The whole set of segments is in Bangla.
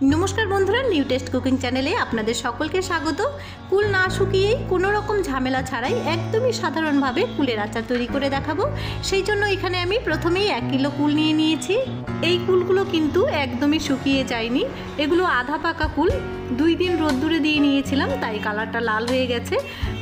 नमस्कार बंधुरा निउ टेस्ट कुकिंग चैनेले आपनादेर सकलके स्वागत। कुल ना शुकिये कोनो रकम झामेला छाड़ाई एकदमई साधारणभावे कुलेर आचार तैरी करे देखाबो। सेई जोन्नो एखाने आमि प्रथमेई 1 किलो कुल निये नियेछि। এই কুলগুলো কিন্তু একদমই শুকিয়ে যায়নি, এগুলো আধা পাকা কুল। 2 দিন রোদ্দুরে দিয়ে নিয়েছিলাম, তাই কালারটা লাল হয়ে গেছে।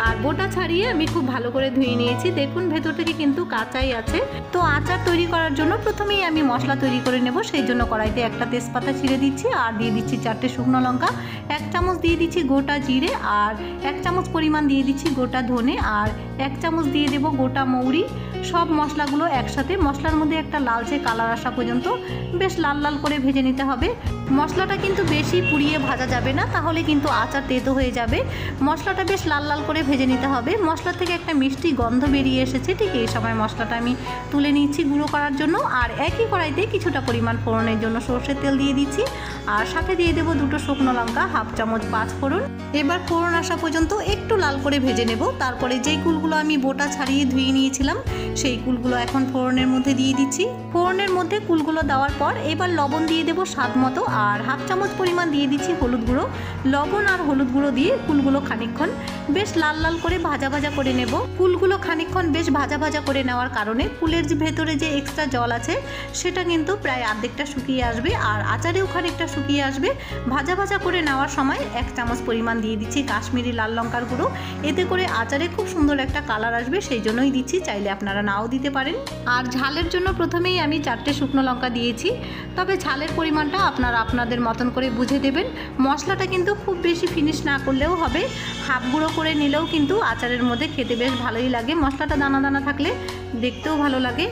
আর বোটা ছাড়িয়ে আমি খুব ভালো করে ধুয়ে নিয়েছি। দেখুন ভেতর থেকে কিন্তু কাঁচাই আছে। তো আচার তৈরি করার জন্য প্রথমেই আমি মশলা তৈরি করে নেব। সেই জন্য কড়াইতে একটা তেজপাতা ছিঁড়ে দিচ্ছি আর দিয়ে দিচ্ছি 4টে শুকনো লঙ্কা, 1 চামচ দিয়ে দিচ্ছি গোটা জিরে আর 1 চামচ পরিমাণ দিয়ে দিচ্ছি গোটা ধনে আর 1 চামচ দিয়ে দেব গোটা মৌরি। সব মশলাগুলো একসাথে মশলার মধ্যে একটা লালচে কালার আসা পর্যন্ত বেশ লাল লাল করে ভেজে নিতে হবে। মশলাটা কিন্তু বেশি পুড়িয়ে ভাজা যাবে না, তাহলে কিন্তু আচার তেতো হয়ে যাবে। মশলাটা বেশ লাল লাল করে ভেজে নিতে হবে। মশলা থেকে একটা মিষ্টি গন্ধ বেরিয়ে এসেছে, ঠিক এই সময় মশলাটা আমি তুলে নিচ্ছি গুঁড়ো করার জন্য। আর একই কড়াইতে কিছুটা পরিমাণ ফোড়নের জন্য সরষের তেল দিয়ে দিচ্ছি আর সাথে দিয়ে দেবো 2টো শুকনো লঙ্কা, 1/2 চামচ 5 ফোড়ন। এবার ফোড়ন আসা পর্যন্ত একটু লাল করে ভেজে নেব। তারপরে যেই কুলগুলো আমি বোটা ছাড়িয়ে ধুয়ে নিয়েছিলাম সেই কুলগুলো এখন ফোড়নের মধ্যে দিয়ে দিচ্ছি। ফোড়নের মধ্যে কুলগুলো দেওয়ার পর এবার লবণ দিয়ে দেবো স্বাদ মতো আর 1/2 চামচ পরিমাণ দিয়ে দিচ্ছি হলুদ গুঁড়ো। লবণ আর হলুদ গুঁড়ো দিয়ে কুলগুলো খানিকক্ষণ বেশ লাল লাল করে ভাজা ভাজা করে নেব। কুলগুলো খানিকক্ষণ বেশ ভাজা ভাজা করে নেওয়ার কারণে কুলের যে ভেতরে যে এক্সট্রা জল আছে সেটা কিন্তু প্রায় অর্ধেকটা শুকিয়ে আসবে আর আচারেও খানিকটা শুকিয়ে আসবে। ভাজা ভাজা করে নেওয়ার সময় 1 চামচ পরিমাণ দিয়ে দিচ্ছি কাশ্মীরি লাল লঙ্কার গুঁড়ো। এতে করে আচারে খুব সুন্দর একটা কালার আসবে, সেই জন্যই দিচ্ছি, চাইলে আপনারা নাও দিতে পারেন। আর ঝালের জন্য প্রথমেই আমি 4টে শুকনো লঙ্কা দিয়েছি, তবে ঝালের পরিমাণটা আপনারা আপনাদের মতন করে বুঝে দেবেন। মশলাটা কিন্তু খুব বেশি ফিনিশ না করলেও হবে, হাফ গুঁড়ো করে নিলেও কিন্তু আচারের মধ্যে খেতে বেশ ভালোই লাগে। মশলাটা দানা দানা থাকলে দেখতেও ভালো লাগে।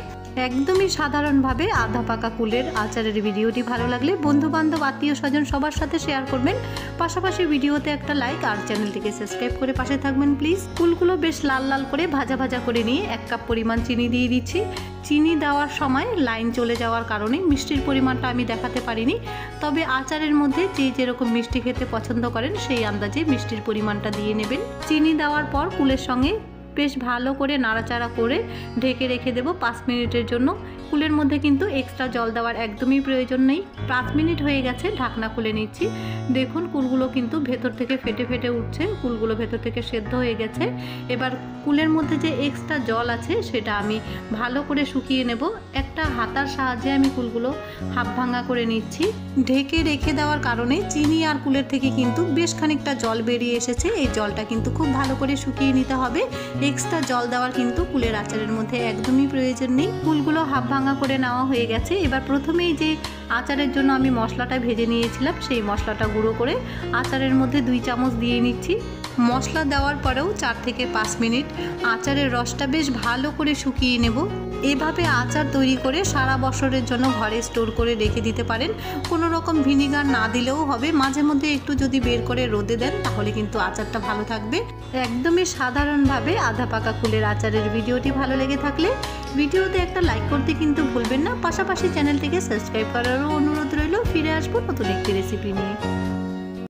একদমই সাধারণভাবে আধা পাকা কুলের আচারের ভিডিওটি ভালো লাগলে বন্ধু বান্ধব আত্মীয় স্বজন সবার সাথে শেয়ার করবেন। পাশাপাশি ভিডিওতে একটা লাইক আর চ্যানেলটিকে সাবস্ক্রাইব করে পাশে থাকবেন প্লিজ। কুলগুলো বেশ লাল লাল করে ভাজা ভাজা করে নিয়ে 1 কাপ পরিমাণ চিনি দিয়ে দিচ্ছি। চিনি দেওয়ার সময় লাইন চলে যাওয়ার কারণে মিষ্টির পরিমাণটা আমি দেখাতে পারিনি, তবে আচারের মধ্যে যে যেরকম মিষ্টি খেতে পছন্দ করেন সেই আন্দাজে মিষ্টির পরিমাণটা দিয়ে নেবেন। চিনি দেওয়ার পর কুলের সঙ্গে বেশ ভালো করে নাড়াচাড়া করে ঢেকে রেখে দেব 5 মিনিটের জন্য। কুলের মধ্যে কিন্তু এক্সট্রা জল দেওয়ার একদমই প্রয়োজন নেই। 5 মিনিট হয়ে গেছে, ঢাকনা খুলে নিচ্ছি। দেখুন কুলগুলো কিন্তু ভেতর থেকে ফেটে ফেটে উঠছে, কুলগুলো ভেতর থেকে সেদ্ধ হয়ে গেছে। এবার কুলের মধ্যে যে এক্সট্রা জল আছে সেটা আমি ভালো করে শুকিয়ে নেব। একটা হাতার সাহায্যে আমি কুলগুলো হাফ ভাঙা করে নিচ্ছি। ঢেকে রেখে দেওয়ার কারণে চিনি আর কুলের থেকে কিন্তু বেশ খানিকটা জল বেরিয়ে এসেছে। এই জলটা কিন্তু খুব ভালো করে শুকিয়ে নিতে হবে। এক্সট্রা জল দেওয়ার কিন্তু কুলের আচারের মধ্যে একদমই প্রয়োজন নেই। কুলগুলো হাফ ভাঙা করে নেওয়া হয়ে গেছে। এবার প্রথমেই যে আচারের জন্য আমি মশলাটা ভেজে নিয়েছিলাম সেই মশলাটা গুঁড়ো করে আচারের মধ্যে 2 চামচ দিয়ে নিচ্ছি। মশলা দেওয়ার পরেও 4 থেকে 5 মিনিট আচারের রসটা বেশ ভালো করে শুকিয়ে নেব। এভাবে আচার তৈরি করে সারা বছরের জন্য ঘরে স্টোর করে রেখে দিতে পারেন। কোনো রকম ভিনিগার না দিলেও হবে, মাঝে মধ্যে একটু যদি বের করে রোদে দেন তাহলে কিন্তু আচারটা ভালো থাকবে। একদমই সাধারণভাবে আধা পাকা কুলের আচারের ভিডিওটি ভালো লেগে থাকলে ভিডিওতে একটা লাইক করতে কিন্তু ভুলবেন না। পাশাপাশি চ্যানেলটিকে সাবস্ক্রাইব করারও অনুরোধ রইল। ফিরে আসবো নতুন একটি রেসিপি নিয়ে।